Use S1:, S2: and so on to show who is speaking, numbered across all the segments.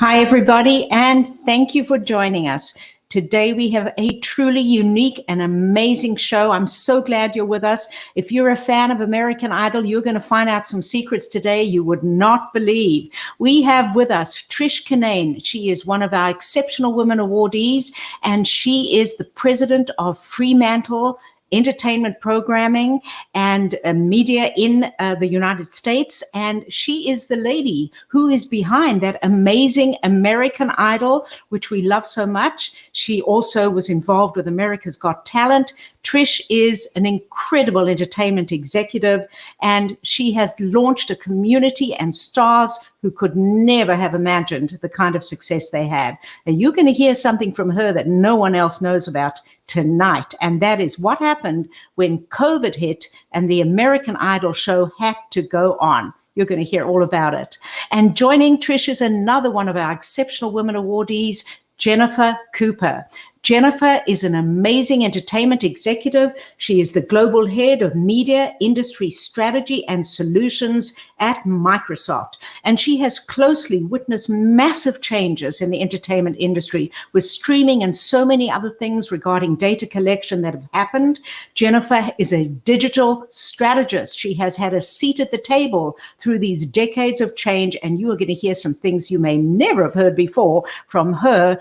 S1: Hi, everybody, and thank you for joining us. Today, we have a truly unique and amazing show. I'm so glad you're with us. If you're a fan of American Idol, you're going to find out some secrets today you would not believe. We have with us Trish Kinane. She is one of our Exceptional Women awardees, and she is the president of Fremantle Entertainment Programming and Media in the United States. And she is the lady who is behind that amazing American Idol, which we love so much. She also was involved with America's Got Talent. Trish is an incredible entertainment executive, and she has launched a community and stars who could never have imagined the kind of success they had. And you're going to hear something from her that no one else knows about tonight, and that is what happened when COVID hit and the American Idol show had to go on. You're going to hear all about it. And joining Trish is another one of our Exceptional Women awardees, Jennifer Cooper. Jennifer is an amazing entertainment executive. She is the global head of media, industry strategy, and solutions at Microsoft. And she has closely witnessed massive changes in the entertainment industry with streaming and so many other things regarding data collection that have happened. Jennifer is a digital strategist. She has had a seat at the table through these decades of change, and you are going to hear some things you may never have heard before from her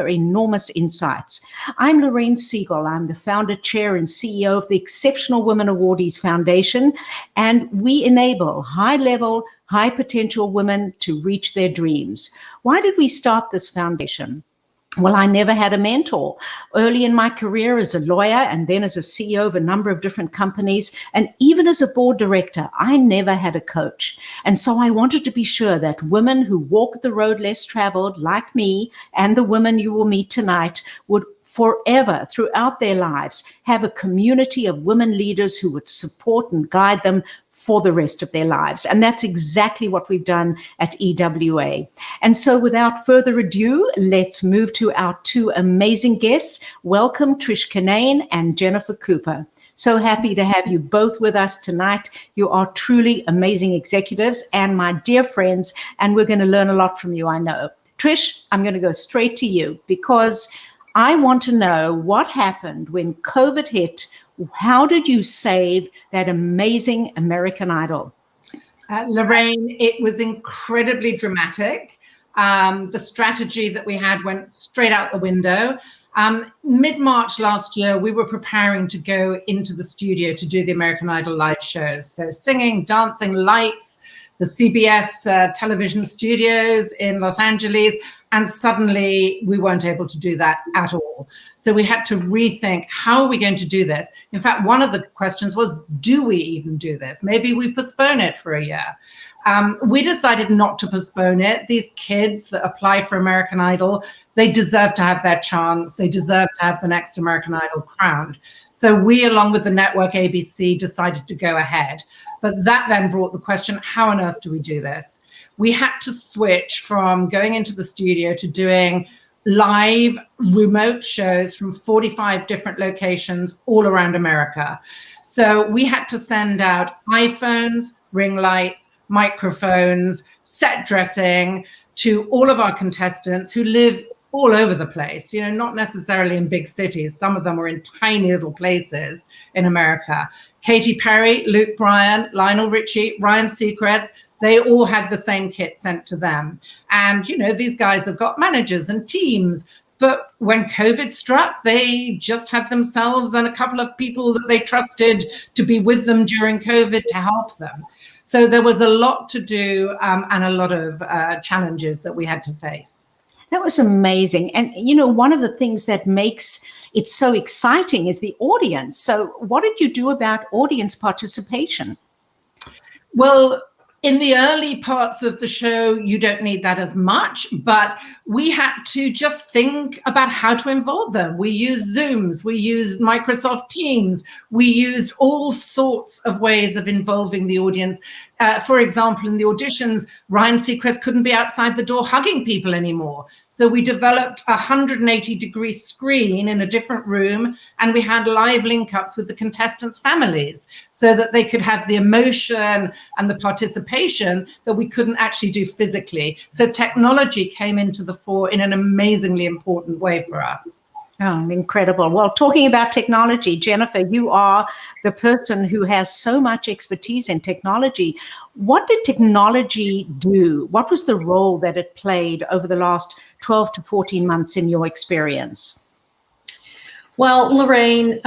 S1: enormous insights. I'm Lorraine Siegel. I'm the founder, chair, and CEO of the Exceptional Women Awardees Foundation, and we enable high-level, high-potential women to reach their dreams. Why did we start this foundation? Well, I never had a mentor. Early in my career as a lawyer and then as a CEO of a number of different companies, and even as a board director, I never had a coach. And so I wanted to be sure that women who walk the road less traveled, like me, and the women you will meet tonight, would forever, throughout their lives, have a community of women leaders who would support and guide them for the rest of their lives. And that's exactly what we've done at EWA. And so without further ado, let's move to our two amazing guests. Welcome, Trish Kinane and Jennifer Cooper. So happy to have you both with us tonight. You are truly amazing executives and my dear friends, and we're going to learn a lot from you, I know. Trish, I'm going to go straight to you because I want to know what happened when COVID hit. How did you save that amazing American Idol?
S2: Lorraine, it was incredibly dramatic. The strategy that we had went straight out the window. Mid-March last year, we were preparing to go into the studio to do the American Idol live shows. So singing, dancing, lights, the CBS television studios in Los Angeles, and suddenly we weren't able to do that at all. So we had to rethink, how are we going to do this? In fact, one of the questions was, do we even do this? Maybe we postpone it for a year. We decided not to postpone it. These kids that apply for American Idol, they deserve to have their chance. They deserve to have the next American Idol crowned. So we, along with the network ABC, decided to go ahead. But that then brought the question, how on earth do we do this? We had to switch from going into the studio to doing live remote shows from 45 different locations all around America. So we had to send out iPhones, ring lights, microphones, set dressing to all of our contestants who live all over the place, you know, not necessarily in big cities. Some of them were in tiny little places in America. Katy Perry, Luke Bryan, Lionel Richie, Ryan Seacrest, they all had the same kit sent to them. And, you know, these guys have got managers and teams. But when COVID struck, they just had themselves and a couple of people that they trusted to be with them during COVID to help them. So there was a lot to do and a lot of challenges that we had to face.
S1: That was amazing. And, you know, one of the things that makes it so exciting is the audience. So what did you do about audience participation?
S2: Well, in the early parts of the show, you don't need that as much, but we had to just think about how to involve them. We used Zooms, we used Microsoft Teams, we used all sorts of ways of involving the audience. For example, in the auditions, Ryan Seacrest couldn't be outside the door hugging people anymore. So we developed a 180-degree screen in a different room, and we had live link-ups with the contestants' families so that they could have the emotion and the participation location that we couldn't actually do physically. So technology came into the fore in an amazingly important way for us.
S1: Oh, incredible. Well, talking about technology, Jennifer, you are the person who has so much expertise in technology. What did technology do? What was the role that it played over the last 12 to 14 months in your experience?
S3: Well, Lorraine,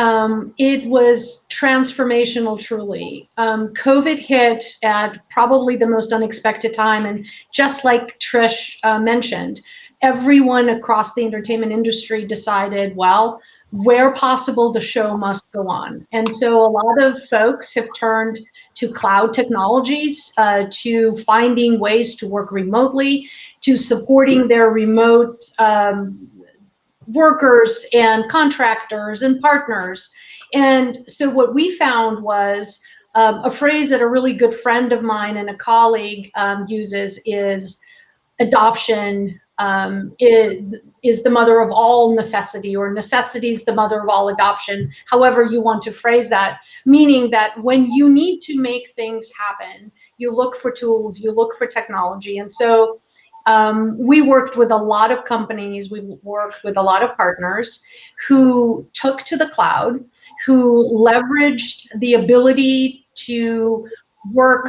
S3: it was transformational, truly. COVID hit at probably the most unexpected time. And just like Trish mentioned, everyone across the entertainment industry decided, well, where possible, the show must go on. And so a lot of folks have turned to cloud technologies, to finding ways to work remotely, to supporting their remote workers and contractors and partners. And so what we found was a phrase that a really good friend of mine and a colleague uses is adoption is the mother of all necessity, or necessity is the mother of all adoption, however you want to phrase that, meaning that when you need to make things happen, you look for tools, you look for technology. And so we worked with a lot of companies, we worked with a lot of partners who took to the cloud, who leveraged the ability to work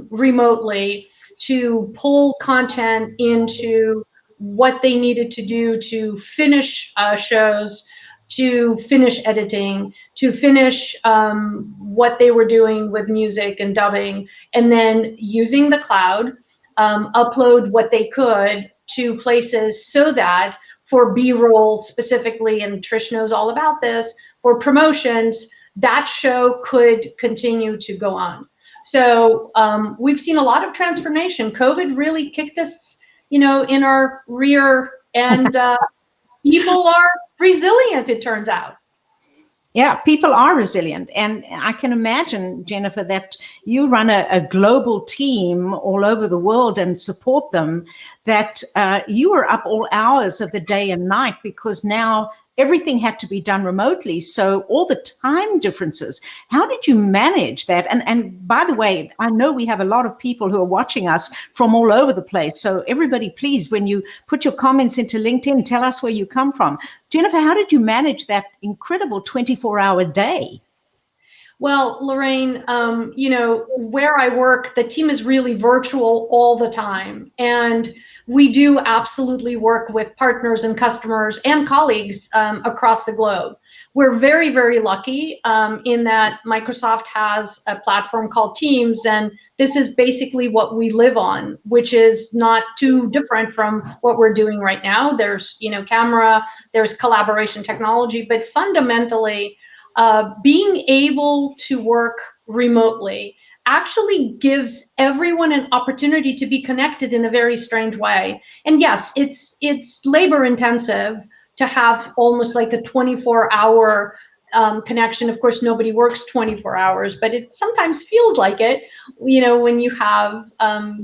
S3: remotely, to pull content into what they needed to do to finish shows, to finish editing, to finish what they were doing with music and dubbing, and then using the cloud, upload what they could to places so that for B-roll specifically, and Trish knows all about this, for promotions, that show could continue to go on. So we've seen a lot of transformation. COVID really kicked us, in our rear, and people are resilient, it turns out.
S1: Yeah, people are resilient. And I can imagine, Jennifer, that you run a global team all over the world and support them, that you are up all hours of the day and night because now everything had to be done remotely. So all the time differences, how did you manage that? And by the way, I know we have a lot of people who are watching us from all over the place. So everybody, please, when you put your comments into LinkedIn, tell us where you come from. Jennifer, how did you manage that incredible 24-hour day?
S3: Well, Lorraine, where I work, the team is really virtual all the time. And we do absolutely work with partners and customers and colleagues across the globe. We're very, very lucky in that Microsoft has a platform called Teams, and this is basically what we live on, which is not too different from what we're doing right now. There's, camera, there's collaboration technology, but fundamentally, being able to work remotely actually gives everyone an opportunity to be connected in a very strange way. And yes, it's labor intensive to have almost like a 24-hour connection. Of course, nobody works 24 hours, but it sometimes feels like it, when you have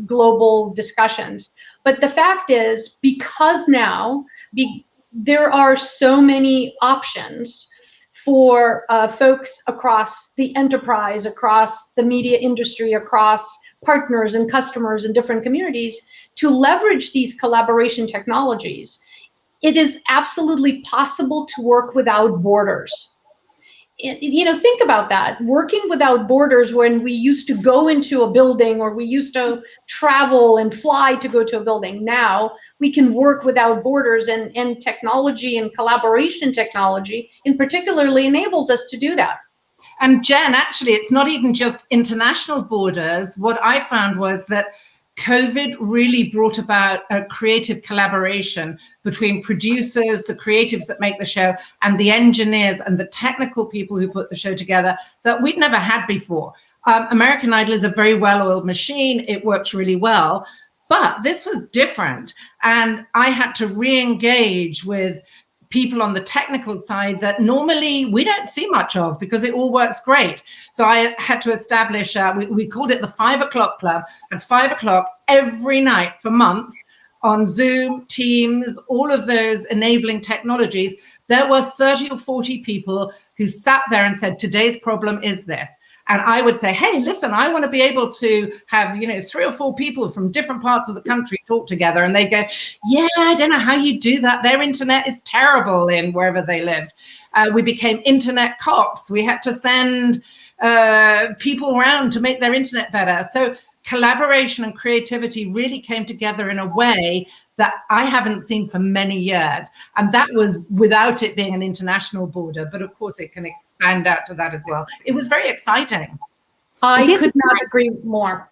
S3: global discussions. But the fact is, because now there are so many options for folks across the enterprise, across the media industry, across partners and customers in different communities to leverage these collaboration technologies, it is absolutely possible to work without borders. Think about that. Working without borders, when we used to go into a building or we used to travel and fly to go to a building, now we can work without borders, and technology and collaboration technology in particularly enables us to do that.
S2: And Jen, actually, it's not even just international borders. What I found was that COVID really brought about a creative collaboration between producers, the creatives that make the show, and the engineers and the technical people who put the show together that we'd never had before. American Idol is a very well-oiled machine. It works really well. But this was different. And I had to re-engage with people on the technical side that normally we don't see much of because it all works great. So I had to establish, we called it the 5 o'clock club, at 5 o'clock every night for months on Zoom, Teams, all of those enabling technologies. There were 30 or 40 people who sat there and said, today's problem is this. And I would say, hey, listen, I want to be able to have, 3 or 4 people from different parts of the country talk together. And they go, yeah, I don't know how you do that. Their internet is terrible in wherever they lived. We became internet cops. We had to send people around to make their internet better. So collaboration and creativity really came together in a way that I haven't seen for many years. And that was without it being an international border. But of course, it can expand out to that as well. It was very exciting.
S3: I could not agree more.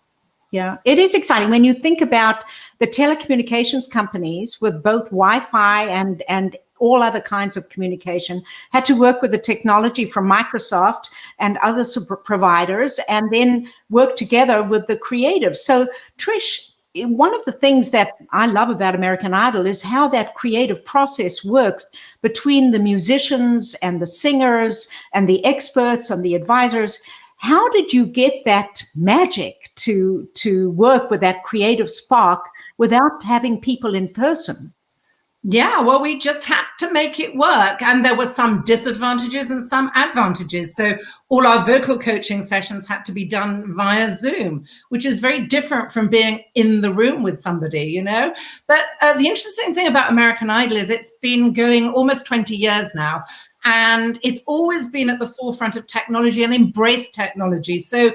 S1: Yeah, it is exciting when you think about the telecommunications companies with both Wi-Fi and all other kinds of communication had to work with the technology from Microsoft and other providers and then work together with the creatives. So Trish, one of the things that I love about American Idol is how that creative process works between the musicians and the singers and the experts and the advisors. How did you get that magic to work with that creative spark without having people in person?
S2: Yeah, well, we just had to make it work. And there were some disadvantages and some advantages. So all our vocal coaching sessions had to be done via Zoom, which is very different from being in the room with somebody, But the interesting thing about American Idol is it's been going almost 20 years now. And it's always been at the forefront of technology and embraced technology. So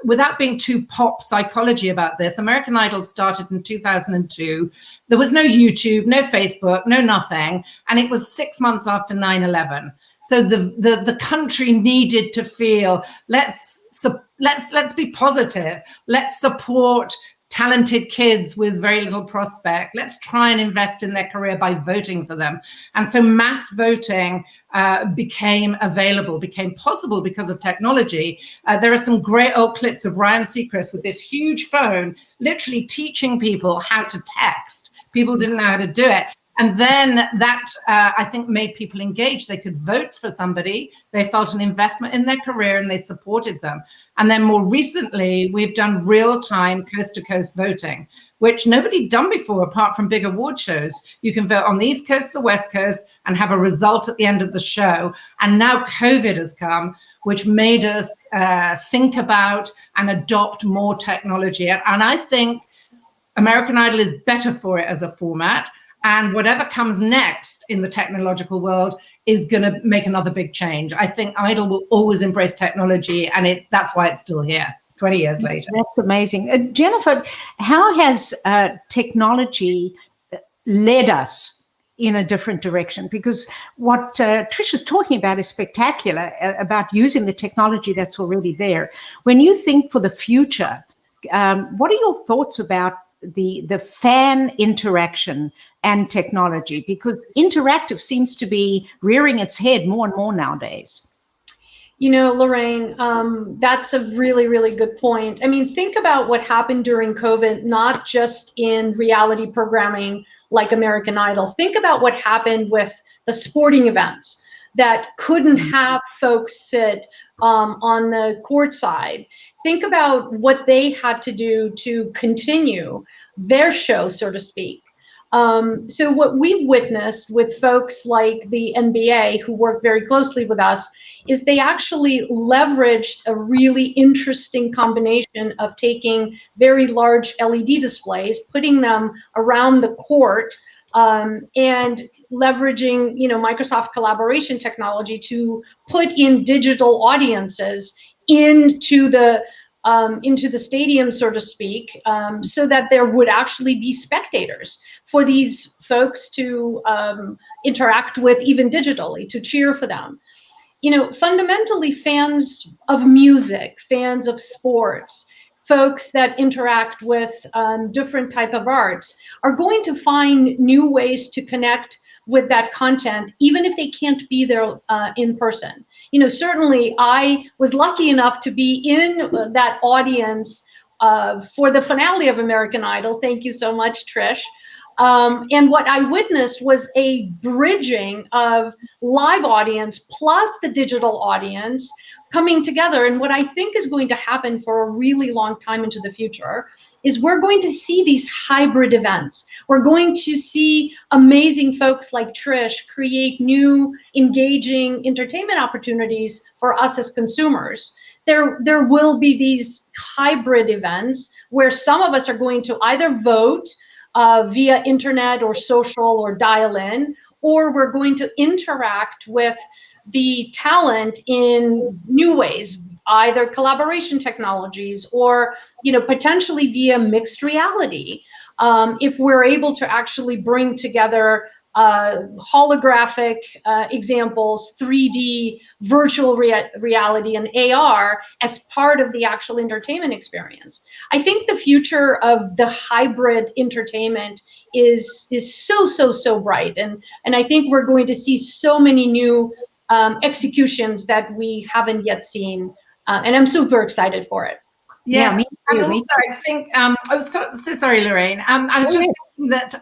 S2: without being too pop psychology about this, American Idol started in 2002. There was no YouTube, no Facebook, no nothing. And it was 6 months after 9/11. So the country needed to feel, let's be positive. Let's support talented kids with very little prospect. Let's try and invest in their career by voting for them. And so mass voting became possible because of technology. There are some great old clips of Ryan Seacrest with this huge phone, literally teaching people how to text. People didn't know how to do it. And then that, I think, made people engage. They could vote for somebody. They felt an investment in their career and they supported them. And then more recently, we've done real-time coast-to-coast voting, which nobody done before apart from big award shows. You can vote on the East Coast, the West Coast, and have a result at the end of the show. And now COVID has come, which made us think about and adopt more technology. And I think American Idol is better for it as a format. And whatever comes next in the technological world is going to make another big change. I think Idol will always embrace technology, and that's why it's still here 20 years later.
S1: That's amazing. Jennifer, how has technology led us in a different direction? Because what Trish is talking about is spectacular, about using the technology that's already there. When you think for the future, what are your thoughts about the fan interaction and technology, because interactive seems to be rearing its head more and more nowadays?
S3: Lorraine, that's a really, really good point. I mean, think about what happened during COVID, not just in reality programming like American Idol. Think about what happened with the sporting events that couldn't have folks sit on the court side. Think about what they had to do to continue their show, so to speak. So what we've witnessed with folks like the NBA, who work very closely with us, is they actually leveraged a really interesting combination of taking very large LED displays, putting them around the court, and leveraging Microsoft collaboration technology to put in digital audiences into the stadium, so to speak, so that there would actually be spectators for these folks to interact with, even digitally, to cheer for them. Fundamentally, fans of music, fans of sports, folks that interact with different type of arts are going to find new ways to connect with that content, even if they can't be there in person. Certainly I was lucky enough to be in that audience for the finale of American Idol. Thank you so much, Trish. And what I witnessed was a bridging of live audience plus the digital audience coming together. And what I think is going to happen for a really long time into the future is we're going to see these hybrid events. We're going to see amazing folks like Trish create new, engaging entertainment opportunities for us as consumers there will be these hybrid events where some of us are going to either vote via internet or social or dial in, or we're going to interact with the talent in new ways, either collaboration technologies or potentially via mixed reality. If we're able to actually bring together holographic examples, 3D virtual reality and AR as part of the actual entertainment experience. I think the future of the hybrid entertainment is so bright, and I think we're going to see so many new executions that we haven't yet seen, and I'm super excited for it.
S2: Yes,
S1: yeah, me too,
S2: and also I think, so sorry, Lorraine. I was just thinking that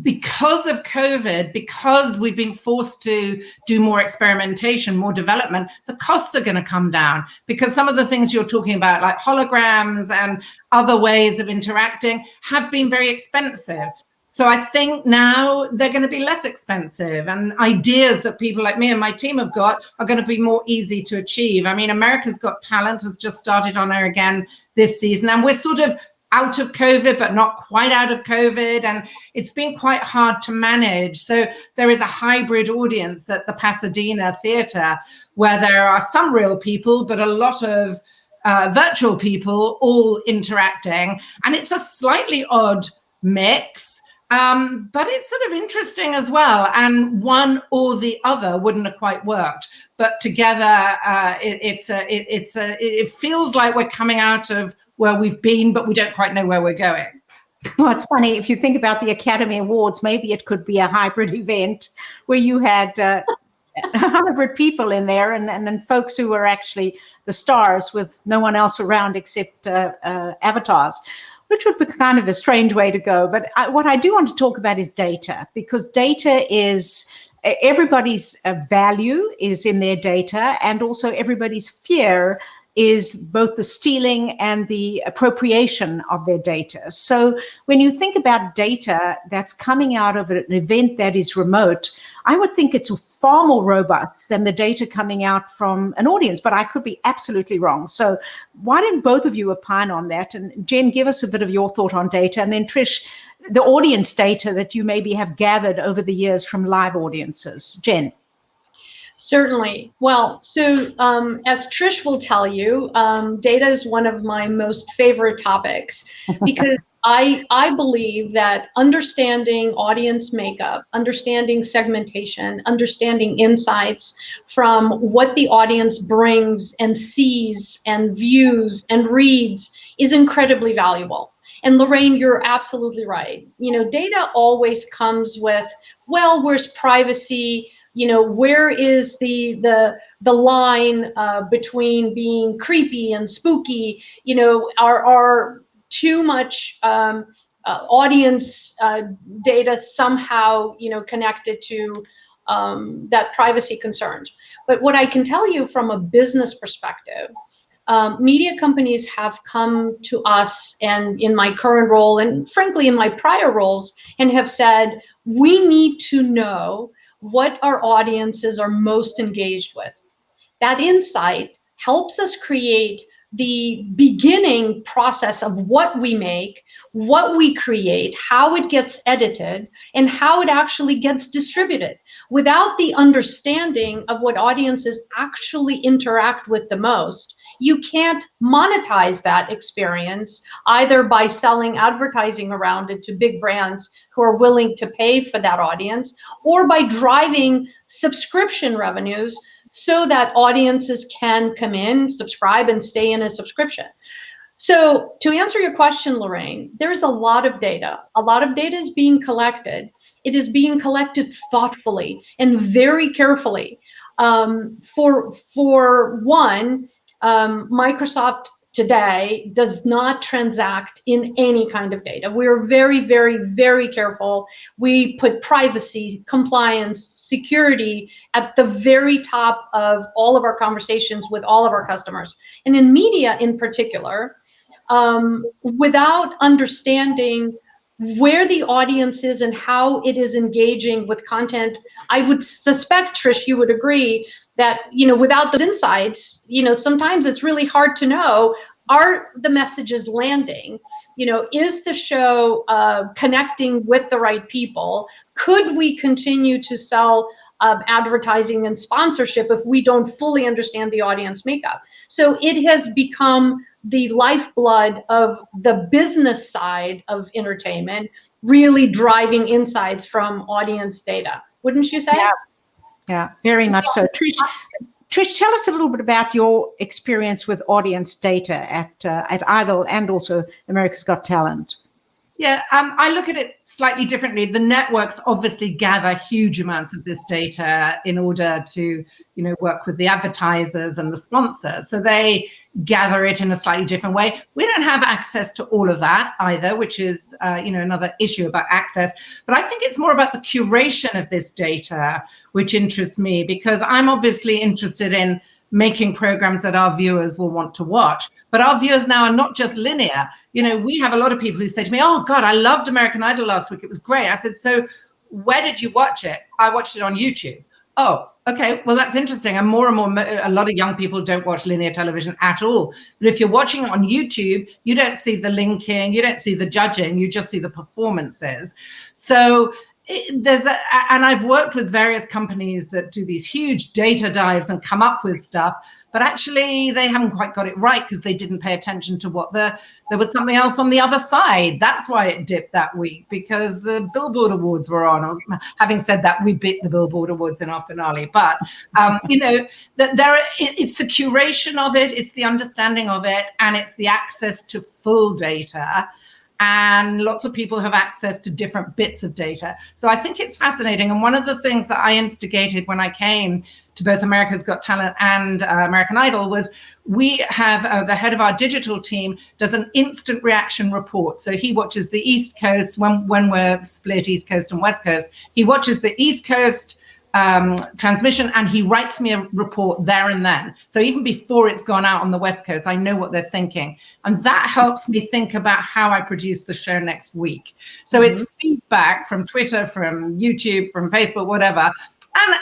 S2: because of COVID, because we've been forced to do more experimentation, more development, the costs are going to come down, because some of the things you're talking about, like holograms and other ways of interacting, have been very expensive. So I think now they're going to be less expensive, and ideas that people like me and my team have got are going to be more easy to achieve. I mean, America's Got Talent has just started on air again this season, and we're sort of out of COVID, but not quite out of COVID. And it's been quite hard to manage. So there is a hybrid audience at the Pasadena Theater where there are some real people, but a lot of virtual people all interacting. And it's a slightly odd mix, but it's sort of interesting as well. And one or the other wouldn't have quite worked. But together, it feels like we're coming out of where we've been, but we don't quite know where we're going.
S1: Well, it's funny, if you think about the Academy Awards, maybe it could be a hybrid event where you had 100 people in there and then folks who were actually the stars with no one else around except avatars, which would be kind of a strange way to go. But what I do want to talk about is data, because data is everybody's value is in their data, and also everybody's fear is both the stealing and the appropriation of their data. So when you think about data that's coming out of an event that is remote, I would think it's far more robust than the data coming out from an audience, but I could be absolutely wrong. So why don't both of you opine on that? And Jen, give us a bit of your thought on data, and then Trish, the audience data that you maybe have gathered over the years from live audiences. Jen.
S3: Certainly. Well, so as Trish will tell you, data is one of my most favorite topics, because I believe that understanding audience makeup, understanding segmentation, understanding insights from what the audience brings and sees and views and reads is incredibly valuable. And Lorraine, you're absolutely right. Data always comes with, well, where's privacy? Where is the line between being creepy and spooky? Are too much audience data somehow connected to that privacy concerns? But what I can tell you from a business perspective, media companies have come to us, and in my current role, and frankly in my prior roles, and have said, we need to know what our audiences are most engaged with. That insight helps us create the beginning process of what we make, what we create, how it gets edited, and how it actually gets distributed. Without the understanding of what audiences actually interact with the most, you can't monetize that experience either by selling advertising around it to big brands who are willing to pay for that audience, or by driving subscription revenues so that audiences can come in, subscribe, and stay in a subscription. So to answer your question, Lorraine, there's a lot of data. A lot of data is being collected. It is being collected thoughtfully and very carefully. For one, Microsoft today does not transact in any kind of data. We're very, very, very careful. We put privacy, compliance, security at the very top of all of our conversations with all of our customers. And in media in particular, without understanding where the audience is and how it is engaging with content, I would suspect, Trish, you would agree, that, without those insights, sometimes it's really hard to know, are the messages landing? Is the show connecting with the right people? Could we continue to sell advertising and sponsorship if we don't fully understand the audience makeup? So it has become the lifeblood of the business side of entertainment, really driving insights from audience data. Wouldn't you say?
S1: Yeah, very much so. Trish, tell us a little bit about your experience with audience data at Idol and also America's Got Talent.
S2: Yeah, I look at it slightly differently. The networks obviously gather huge amounts of this data in order to, work with the advertisers and the sponsors. So they gather it in a slightly different way. We don't have access to all of that either, which is, another issue about access. But I think it's more about the curation of this data, which interests me, because I'm obviously interested in making programs that our viewers will want to watch. But our viewers now are not just linear. We have a lot of people who say to me, oh God, I loved American Idol last week. It was great. I said, so where did you watch it? I watched it on YouTube. Oh, okay. Well, that's interesting. And more, a lot of young people don't watch linear television at all. But if you're watching it on YouTube, you don't see the linking, you don't see the judging, you just see the performances. So and I've worked with various companies that do these huge data dives and come up with stuff, but actually they haven't quite got it right because they didn't pay attention to what there was something else on the other side. That's why it dipped that week, because the Billboard Awards were on. Having said that, we beat the Billboard Awards in our finale, but it's the curation of it, it's the understanding of it, and it's the access to full data. And lots of people have access to different bits of data. So I think it's fascinating. And one of the things that I instigated when I came to both America's Got Talent and American Idol was we have the head of our digital team does an instant reaction report. So he watches the East Coast when we're split East Coast and West Coast. He watches the East Coast transmission, and he writes me a report there and then. So even before it's gone out on the West Coast, I know what they're thinking. And that helps me think about how I produce the show next week. So it's feedback from Twitter, from YouTube, from Facebook, whatever. And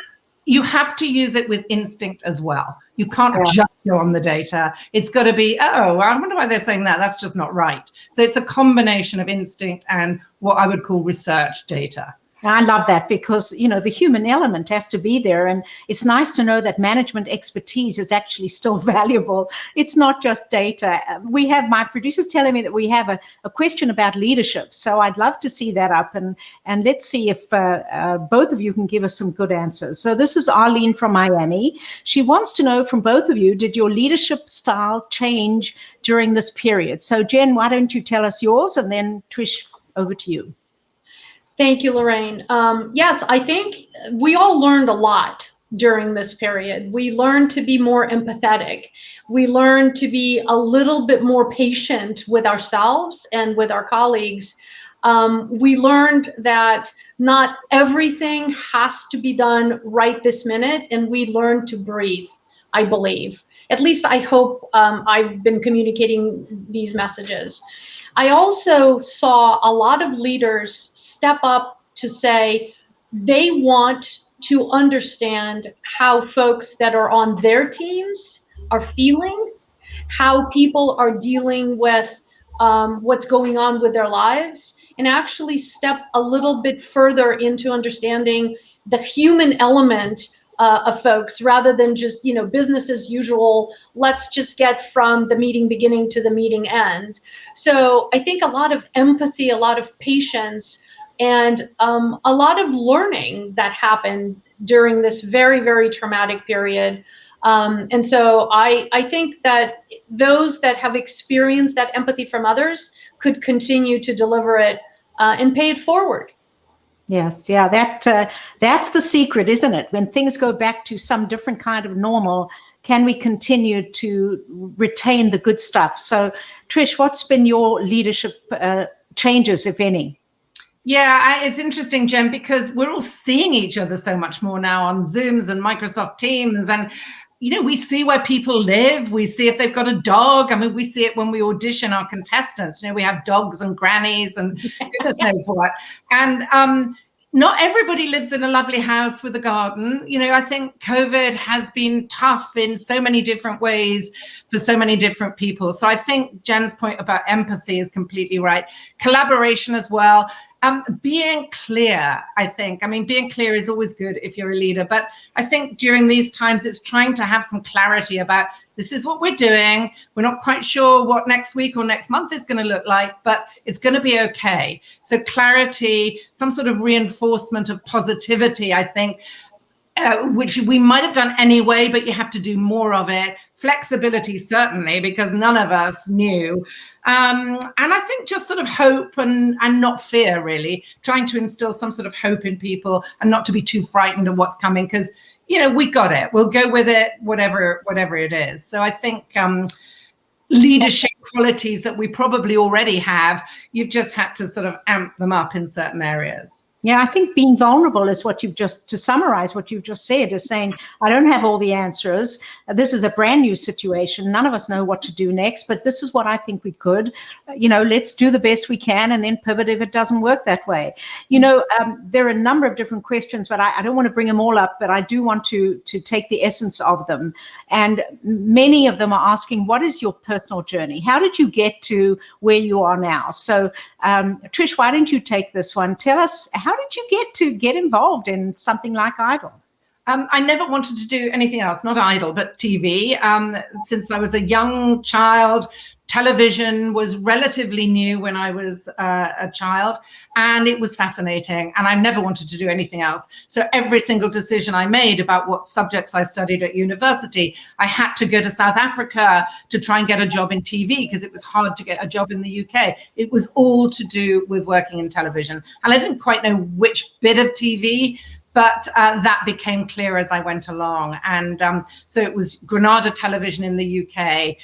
S2: you have to use it with instinct as well. You can't just go on the data. It's got to be, oh, I wonder why they're saying that. That's just not right. So it's a combination of instinct and what I would call research data.
S1: I love that, because, the human element has to be there. And it's nice to know that management expertise is actually still valuable. It's not just data. We have my producers telling me that we have a question about leadership. So I'd love to see that up. And let's see if both of you can give us some good answers. So this is Arlene from Miami. She wants to know from both of you, did your leadership style change during this period? So Jen, why don't you tell us yours, and then Trish, over to you.
S3: Thank you, Lorraine. Yes, I think we all learned a lot during this period. We learned to be more empathetic. We learned to be a little bit more patient with ourselves and with our colleagues. We learned that not everything has to be done right this minute, and we learned to breathe, I believe. At least I hope I've been communicating these messages. I also saw a lot of leaders step up to say they want to understand how folks that are on their teams are feeling, how people are dealing with what's going on with their lives, and actually step a little bit further into understanding the human element of folks, rather than just, business as usual, let's just get from the meeting beginning to the meeting end. So I think a lot of empathy, a lot of patience, and a lot of learning that happened during this very, very traumatic period. And so I think that those that have experienced that empathy from others could continue to deliver it and pay it forward.
S1: Yes, yeah, that's the secret, isn't it? When things go back to some different kind of normal, can we continue to retain the good stuff? So, Trish, what's been your leadership changes, if any?
S2: Yeah, it's interesting, Jen, because we're all seeing each other so much more now on Zooms and Microsoft Teams, and we see where people live. We see if they've got a dog. I mean, we see it when we audition our contestants. We have dogs and grannies and goodness knows what. And Not everybody lives in a lovely house with a garden. You know, I think COVID has been tough in so many different ways for so many different people. So I think Jen's point about empathy is completely right. Collaboration as well. Being clear, I think. I mean, being clear is always good if you're a leader. But I think during these times, it's trying to have some clarity about this is what we're doing. We're not quite sure what next week or next month is going to look like, but it's going to be okay. So clarity, some sort of reinforcement of positivity, I think, which we might have done anyway, but you have to do more of it. Flexibility, certainly, because none of us knew. And I think just sort of hope and not fear, really, trying to instill some sort of hope in people and not to be too frightened of what's coming, because, you know, we got it. We'll go with it, whatever it is. So I think leadership qualities that we probably already have, you've just had to sort of amp them up in certain areas.
S1: Yeah, I think being vulnerable is what you've just, to summarize what you've just said, is saying, I don't have all the answers. This is a brand new situation. None of us know what to do next, but this is what I think we could. You know, let's do the best we can and then pivot if it doesn't work that way. You know, there are a number of different questions, but I don't want to bring them all up, but I do want to take the essence of them. And many of them are asking, what is your personal journey? How did you get to where you are now? So, Trish, why don't you take this one? Tell us, how did you get involved in something like Idol?
S2: I never wanted to do anything else, not Idol, but TV. Since I was a young child, television was relatively new when I was a child, and it was fascinating, and I never wanted to do anything else. So every single decision I made about what subjects I studied at university, I had to go to South Africa to try and get a job in TV because it was hard to get a job in the UK. It was all to do with working in television. And I didn't quite know which bit of TV, but that became clear as I went along. And so it was Granada Television in the UK.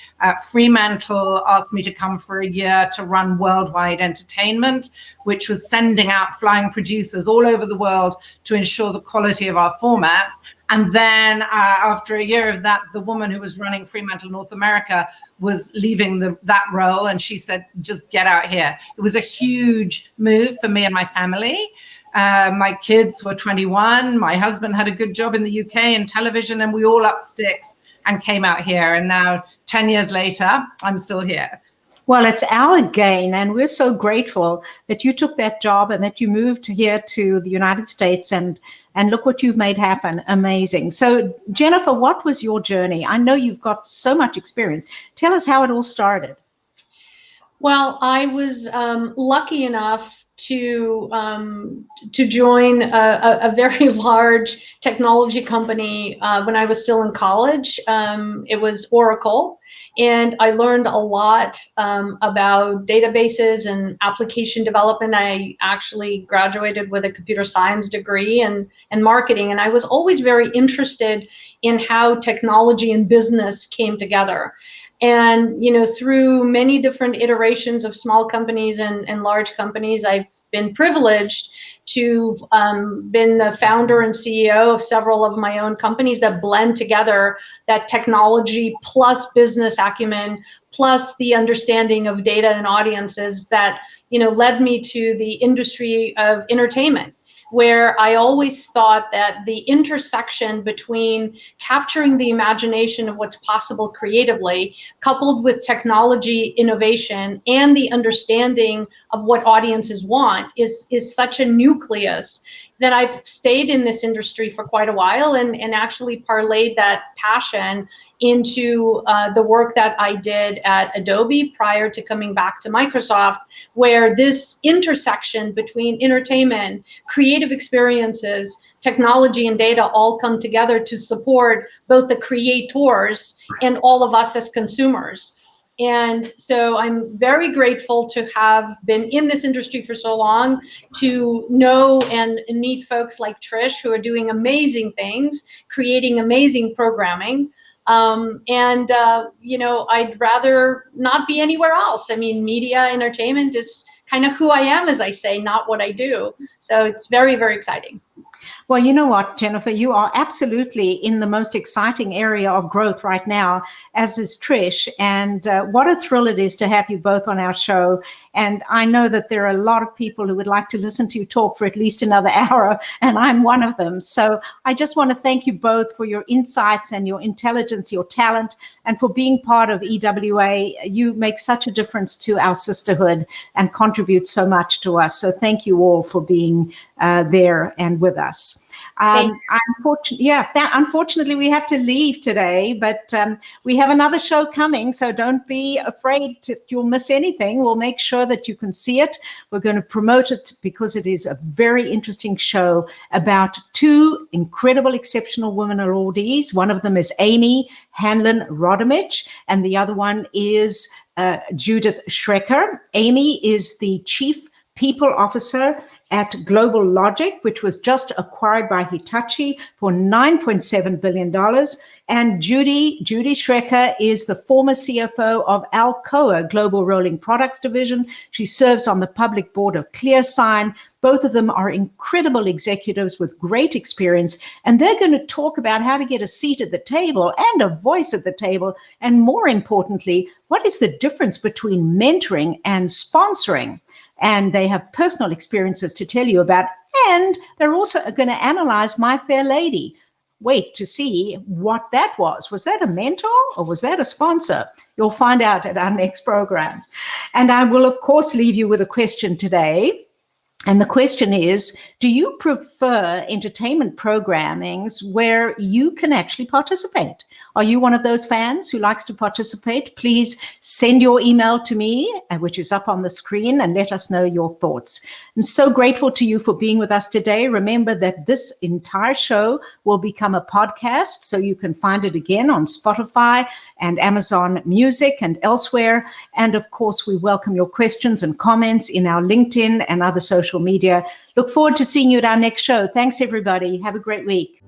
S2: Fremantle asked me to come for a year to run worldwide entertainment, which was sending out flying producers all over the world to ensure the quality of our formats. And then after a year of that, the woman who was running Fremantle North America was leaving that role. And she said, just get out here. It was a huge move for me and my family. My kids were 21. My husband had a good job in the UK in television, and we all upped sticks and came out here. And now 10 years later, I'm still here.
S1: Well, it's our gain, and we're so grateful that you took that job and that you moved here to the United States, and look what you've made happen. Amazing. So, Jennifer, what was your journey? I know you've got so much experience. Tell us how it all started.
S3: Well, I was lucky enough to join a very large technology company when I was still in college. It was Oracle, and I learned a lot about databases and application development. I actually graduated with a computer science degree and marketing, and I was always very interested in how technology and business came together. And, you know, through many different iterations of small companies and large companies, I've been privileged to been the founder and CEO of several of my own companies that blend together that technology plus business acumen plus the understanding of data and audiences that, you know, led me to the industry of entertainment, where I always thought that the intersection between capturing the imagination of what's possible creatively, coupled with technology innovation and the understanding of what audiences want is such a nucleus that I've stayed in this industry for quite a while and actually parlayed that passion into the work that I did at Adobe prior to coming back to Microsoft, where this intersection between entertainment, creative experiences, technology and data all come together to support both the creators and all of us as consumers. And so I'm very grateful to have been in this industry for so long, to know and meet folks like Trish, who are doing amazing things, creating amazing programming. You know, I'd rather not be anywhere else. I mean, media, entertainment is kind of who I am, as I say, not what I do. So it's very, very exciting.
S1: Well, you know what, Jennifer, you are absolutely in the most exciting area of growth right now, as is Trish. And what a thrill it is to have you both on our show. And I know that there are a lot of people who would like to listen to you talk for at least another hour, and I'm one of them. So I just want to thank you both for your insights and your intelligence, your talent, and for being part of EWA. You make such a difference to our sisterhood and contribute so much to us. So thank you all for being there and with us. Unfortunately, we have to leave today, but we have another show coming, so don't be afraid you'll miss anything. We'll make sure that you can see it. We're going to promote it because it is a very interesting show about two incredible, exceptional women awardees. One of them is Amy Hanlon-Rodamich, and the other one is Judith Schrecker. Amy is the Chief People Officer at Global Logic, which was just acquired by Hitachi for $9.7 billion. And Judy Schrecker is the former CFO of Alcoa Global Rolling Products Division. She serves on the public board of ClearSign. Both of them are incredible executives with great experience, and they're going to talk about how to get a seat at the table and a voice at the table. And more importantly, what is the difference between mentoring and sponsoring? And they have personal experiences to tell you about. And they're also going to analyze My Fair Lady. Wait to see what that was. Was that a mentor or was that a sponsor? You'll find out at our next program. And I will, of course, leave you with a question today. And the question is, do you prefer entertainment programmings where you can actually participate? Are you one of those fans who likes to participate? Please send your email to me, which is up on the screen, and let us know your thoughts. I'm so grateful to you for being with us today. Remember that this entire show will become a podcast, so you can find it again on Spotify and Amazon Music and elsewhere. And of course, we welcome your questions and comments in our LinkedIn and other social media. Look forward to seeing you at our next show. Thanks, everybody. Have a great week.